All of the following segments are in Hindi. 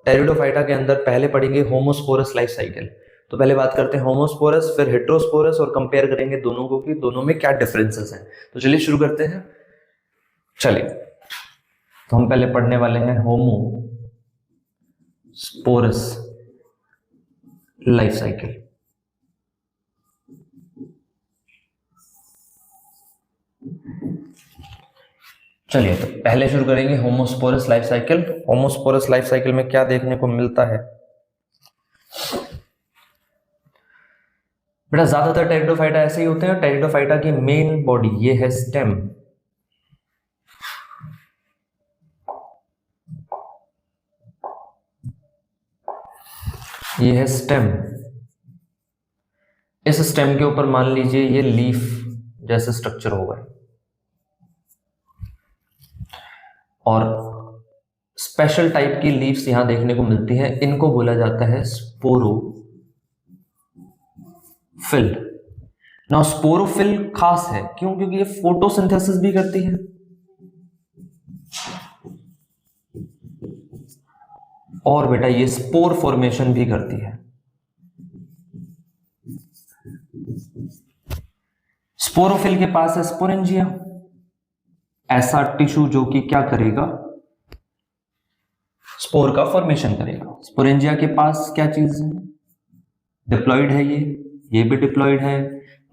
टेरिडोफाइटा के अंदर पहले पढ़ेंगे होमोस्पोरस लाइफ साइकिल। तो पहले बात करते हैं होमोस्पोरस, फिर हेट्रोस्पोरस, और कंपेयर करेंगे दोनों को कि दोनों में क्या डिफरेंसेस हैं। तो चलिए शुरू करते हैं। चलिए, तो हम पहले पढ़ने वाले हैं होमोस्पोरस लाइफ साइकिल। चलिए, तो पहले शुरू करेंगे homosporous life cycle. Homosporous life cycle में क्या देखने को मिलता है बेटा? ज्यादातर टेरिडोफाइटा ऐसे ही होते हैं। टेरिडोफाइटा की मेन बॉडी ये है स्टेम, ये है स्टेम। इस स्टेम के ऊपर मान लीजिए ये लीफ जैसे स्ट्रक्चर होगा, और स्पेशल टाइप की लीव्स यहां देखने को मिलती हैं। इनको बोला जाता है स्पोरोफिल। ना स्पोरोफिल खास है क्यों? क्योंकि ये फोटोसिंथेसिस भी करती है और बेटा ये स्पोर फॉर्मेशन भी करती है। स्पोरोफिल के पास है स्पोरेंजिया, ऐसा टिश्यू जो कि क्या करेगा? स्पोर का फॉर्मेशन करेगा। स्पोरेंजिया के पास क्या चीज है? डिप्लॉइड है, ये भी डिप्लॉइड है।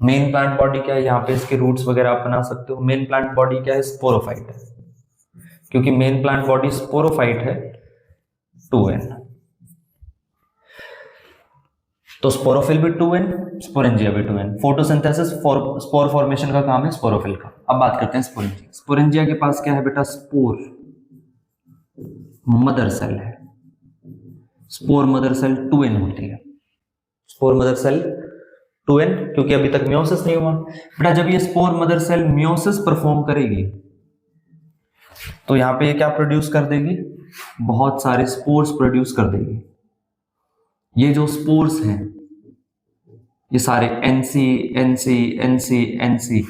मेन प्लांट बॉडी क्या है? यहाँ पे इसके रूट्स वगैरह आप बना सकते हो। मेन प्लांट बॉडी क्या है? स्पोरोफाइट है, क्योंकि मेन प्लांट बॉडी स्पोरोफाइट है 2n। तो स्पोरोफिल भी 2n, स्पोरेंजिया भी 2n। फोटोसिंथेसिस स्पोर फॉर्मेशन का काम है स्पोरोफिल का। अब बात करते हैं स्पोरेंजिया। स्पोरेंजिया के पास क्या है बेटा? स्पोर मदर सेल है। स्पोर मदर सेल 2n होती है। स्पोर मदर सेल 2n, क्योंकि अभी तक मियोसिस नहीं हुआ बेटा। जब ये spore mother cell meiosis perform करेगी तो यहां पे ये क्या प्रोड्यूस कर देगी? बहुत सारे स्पोर्स प्रोड्यूस कर देगी। ये जो स्पोर्स हैं ये सारे NC NC NC NC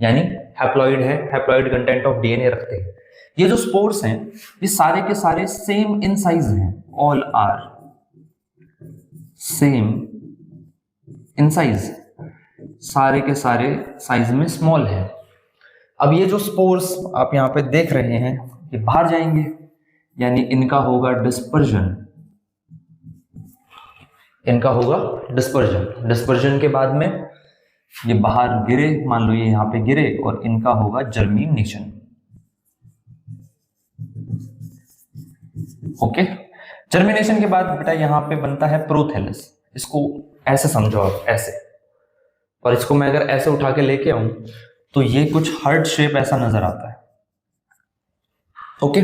यानी हैप्लॉइड है, हैप्लॉइड कंटेंट ऑफ DNA रखते हैं। ये जो स्पोर्स हैं ये सारे के सारे सेम इन साइज हैं। All are same in size, सारे के सारे साइज में स्मॉल है। अब ये जो स्पोर्स आप यहां पे देख रहे हैं ये बाहर जाएंगे, यानी इनका होगा डिस्पर्जन। इनका होगा डिस्पर्जन। डिस्पर्जन के बाद में ये बाहर गिरे, मान लो ये यहां पे गिरे, और इनका होगा जर्मिनेशन। ओके, जर्मिनेशन के बाद बेटा यहां पे बनता है प्रोथैलस। इसको ऐसे समझो आप, ऐसे, और इसको मैं अगर ऐसे उठा के लेके आऊं तो ये कुछ हार्ट शेप ऐसा नजर आता है। ओके,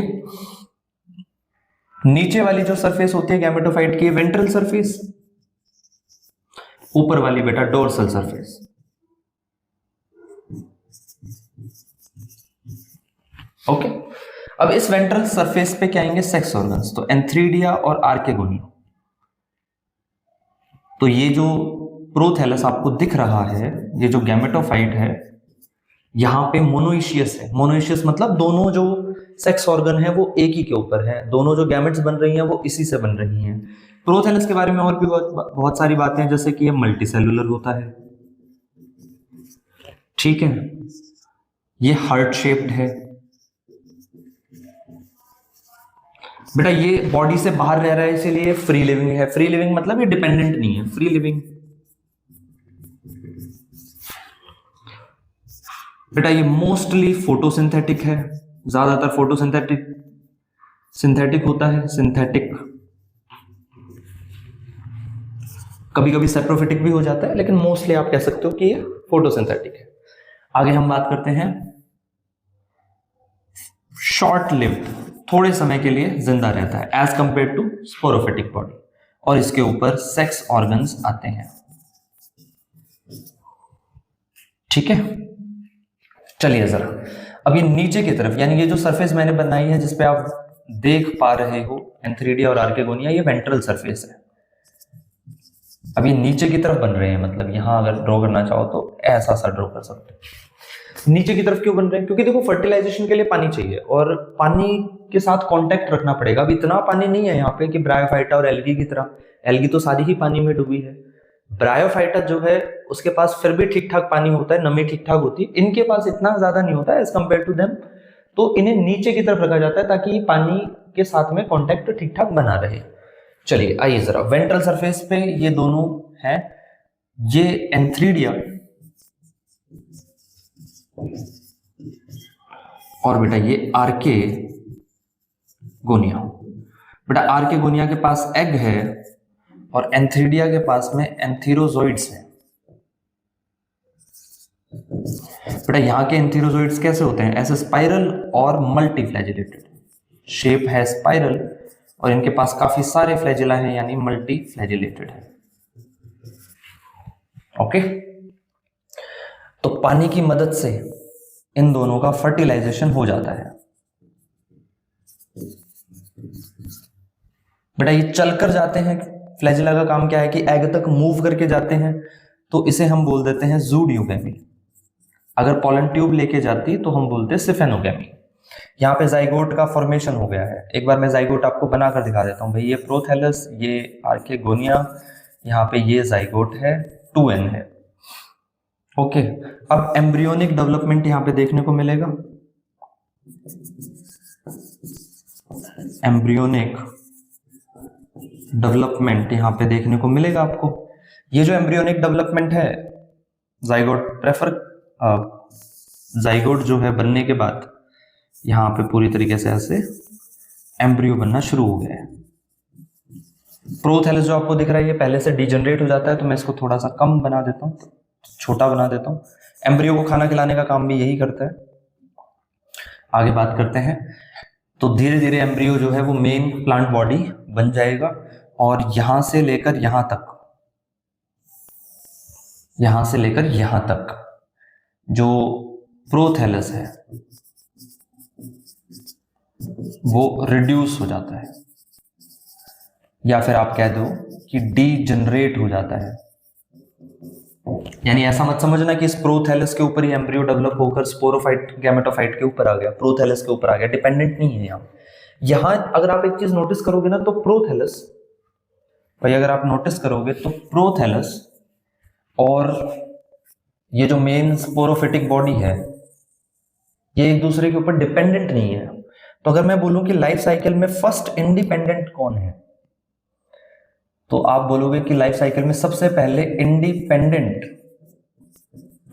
नीचे वाली जो सरफेस होती है गैमेटोफाइट की, वेंट्रल सरफेस, ऊपर वाली बेटा डोर्सल सरफेस। ओके, अब इस वेंट्रल सरफेस पे क्या आएंगे? Sex organs. तो एंथ्रीडिया और आर्केगोनिया। तो ये जो प्रोथैलस आपको दिख रहा है, ये जो गैमेटोफाइट है, यहां पे मोनोइशियस है। मोनोइशियस मतलब दोनों जो सेक्स ऑर्गन है वो एक ही के ऊपर है, दोनों जो गैमेट्स बन रही हैं वो इसी से बन रही हैं। प्रोथैलस के बारे में और भी बहुत सारी बातें हैं, जैसे कि ये मल्टीसेलुलर होता है, ठीक है, ये हार्ट शेप्ड है बेटा। ये बॉडी से बाहर रह रहा है इसीलिए फ्री लिविंग है। फ्री लिविंग मतलब ये डिपेंडेंट नहीं है, फ्री लिविंग। बेटा ये मोस्टली फोटोसिंथेटिक है, ज्यादातर सिंथेटिक होता है, सिंथेटिक। कभी कभी सेप्रोफिटिक भी हो जाता है, लेकिन मोस्टली आप कह सकते हो कि ये फोटोसिंथेटिक है। आगे हम बात करते हैं शॉर्ट लिव्ड, थोड़े समय के लिए जिंदा रहता है as compare to sporophytic body, और इसके ऊपर सेक्स ऑर्गन्स आते हैं, ठीक है। चलिए जरा अब ये नीचे की तरफ, यानी ये जो सरफेस मैंने बनाई है जिसपे आप देख पा रहे हो एंथ्रीडिया और आर्केगोनिया, ये वेंट्रल सरफेस है। अब ये नीचे की तरफ बन रहे हैं, मतलब यहां अगर ड्रॉ करना चाहो तो ऐसा सा ड्रॉ कर सकते हो। नीचे की तरफ क्यों बन रहे हैं? क्योंकि देखो फर्टिलाइजेशन के लिए पानी चाहिए और पानी के साथ कांटेक्ट रखना पड़ेगा। अब इतना पानी नहीं है यहाँ पे कि ब्रायोफाइटा और एल्गी की तरह, एल्गी तो सारी ही पानी में डूबी है। ब्रायोफाइटा जो है उसके पास फिर भी ठीक ठाक पानी होता है, नमी ठीक ठाक होती है, इनके पास इतना ज्यादा नहीं होता है एज कम्पेयर टू देम। तो इन्हें नीचे की तरफ रखा जाता है ताकि पानी के साथ में कांटेक्ट ठीक ठाक बना रहे। चलिए आइए जरा वेंट्रल सरफेस पे ये दोनों हैं, ये एंथ्रीडिया और बेटा ये आर्के गोनिया। बेटा आर्के गोनिया के पास एग है और एंथ्रीडिया के पास में एंथीरोजोइड्स है। बेटा यहाँ के एंथीरोजोइड्स कैसे होते हैं? ऐसे स्पाइरल और मल्टी फ्लैजिलेटेड, शेप है स्पाइरल और इनके पास काफी सारे फ्लैजिला हैं यानी मल्टी फ्लैजिलेटेड है। ओके, तो पानी की मदद से इन दोनों का फर्टिलाइजेशन हो जाता है। बेटा ये चलकर जाते हैं, फ्लैजिला का काम क्या है कि एग तक मूव करके जाते हैं, तो इसे हम बोल देते हैं जूडियोगैमी। अगर पॉलन ट्यूब लेके जाती तो हम बोलते हैं सिफेनोगैमी। यहाँ पे जाइगोट का फॉर्मेशन हो गया है। एक बार मैं जाइगोट आपको बनाकर दिखा देता हूँ भाई। ये प्रोथैलस, ये आर्केगोनिया, यहाँ पे ये जाइगोट है, 2n है। ओके, अब एम्ब्रियोनिक डेवलपमेंट यहाँ पे देखने को मिलेगा। एम्ब्रियोनिक डेवलपमेंट यहाँ पे देखने को मिलेगा आपको। ये जो एम्ब्रियोनिक डेवलपमेंट है, जाइगोट जो है बनने के बाद यहाँ पे पूरी तरीके से ऐसे एम्ब्रियो बनना शुरू हो गया है। प्रोथैलस जो आपको दिख रहा है ये पहले से डिजनरेट हो जाता है, तो मैं इसको थोड़ा सा कम बना देता हूँ, छोटा बना देता हूँ। एम्ब्रियो को खाना खिलाने का काम भी यही करता है। आगे बात करते हैं। तो धीरे धीरे एम्ब्रियो जो है वो मेन प्लांट बॉडी बन जाएगा और यहां से लेकर यहां तक जो प्रोथैलस है वो रिड्यूस हो जाता है, या फिर आप कह दो कि डीजनरेट हो जाता है। यानी ऐसा मत समझना कि इस प्रोथैलस के ऊपर ही एम्ब्रियो डेवलप होकर स्पोरोफाइट गैमेटोफाइट के ऊपर आ गया, प्रोथैलस के ऊपर आ गया, डिपेंडेंट नहीं है यहां अगर आप एक चीज नोटिस करोगे ना, तो प्रोथैलस भाई, अगर आप नोटिस करोगे तो प्रोथैलस और ये जो मेन स्पोरोफिटिक बॉडी है ये एक दूसरे के ऊपर डिपेंडेंट नहीं है। तो अगर मैं बोलूं कि लाइफ साइकिल में फर्स्ट इंडिपेंडेंट कौन है, तो आप बोलोगे कि लाइफ साइकिल में सबसे पहले इंडिपेंडेंट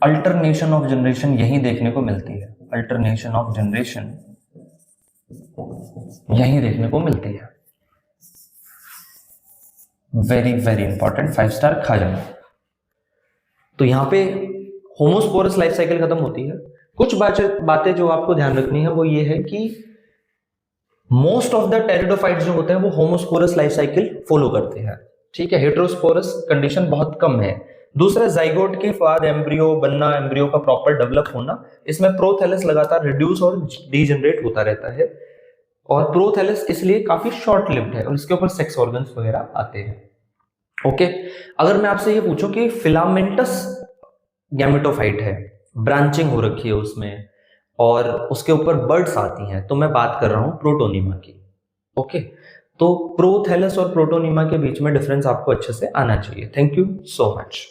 अल्टरनेशन ऑफ जनरेशन यही देखने को मिलती है। अल्टरनेशन ऑफ जनरेशन यही देखने को मिलती है। वेरी वेरी इंपॉर्टेंट, 5 स्टार खा जाना। तो यहां पे होमोस्पोरस लाइफ साइकिल खत्म होती है। कुछ बातें जो आपको ध्यान रखनी है वो ये है कि मोस्ट ऑफ द टेरिडोफाइट्स जो होते हैं वो होमोस्पोरस लाइफ साइकिल फॉलो करते हैं, ठीक है। हेटेरोस्पोरस कंडीशन बहुत कम है। दूसरा, जाइगोट के बाद एम्ब्रियो बनना, एम्ब्रियो का प्रॉपर डेवलप होना, इसमें प्रोथैलस लगातार रिड्यूस और डीजनरेट होता रहता है और प्रोथैलस इसलिए काफी शॉर्ट लिव्ड है और इसके ऊपर सेक्स ऑर्गन्स वगैरह आते हैं। ओके, अगर मैं आपसे ये पूछूं कि फिलामेंटस गैमेटोफाइट है, ब्रांचिंग हो रखी है उसमें और उसके ऊपर बर्ड्स आती हैं, तो मैं बात कर रहा हूं प्रोटोनीमा की। ओके, तो प्रोथैलस और प्रोटोनीमा के बीच में डिफरेंस आपको अच्छे से आना चाहिए। Thank you so much.